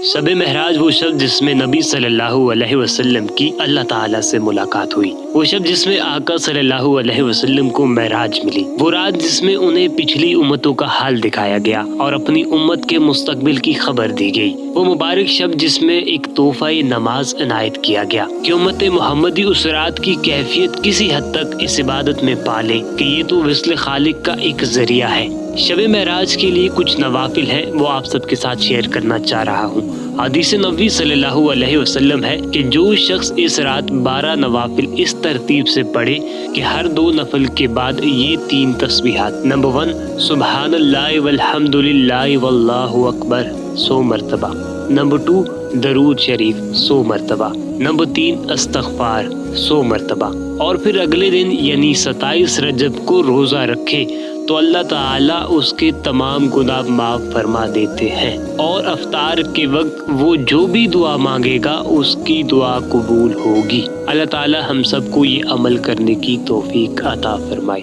شب معراج وہ شب جس میں نبی صلی اللہ علیہ وسلم کی اللہ تعالیٰ سے ملاقات ہوئی، وہ شب جس میں آقا صلی اللہ علیہ وسلم کو معراج ملی، وہ رات جس میں انہیں پچھلی امتوں کا حال دکھایا گیا اور اپنی امت کے مستقبل کی خبر دی گئی، وہ مبارک شب جس میں ایک تحفہ نماز عنایت کیا گیا کہ امت محمدی اس رات کی کیفیت کسی حد تک اس عبادت میں پالے کہ یہ تو وصل خالق کا ایک ذریعہ ہے۔ شب معراج کے لیے کچھ نوافل ہیں، وہ آپ سب کے ساتھ شیئر کرنا چاہ رہا ہوں۔ حدیث نبوی صلی اللہ علیہ وسلم ہے کہ جو شخص اس رات 12 نوافل اس ترتیب سے پڑھے کہ ہر 2 نفل کے بعد یہ 3 تسبیحات، نمبر 1 سبحان اللہ والحمد للہ واللہ اکبر 100 مرتبہ، نمبر 2 درود شریف 100 مرتبہ، نمبر 3 استغفار 100 مرتبہ، اور پھر اگلے دن یعنی 27 رجب کو روزہ رکھے تو اللہ تعالیٰ اس کے تمام گناہ معاف فرما دیتے ہیں، اور افطار کے وقت وہ جو بھی دعا مانگے گا اس کی دعا قبول ہوگی۔ اللہ تعالیٰ ہم سب کو یہ عمل کرنے کی توفیق عطا فرمائے۔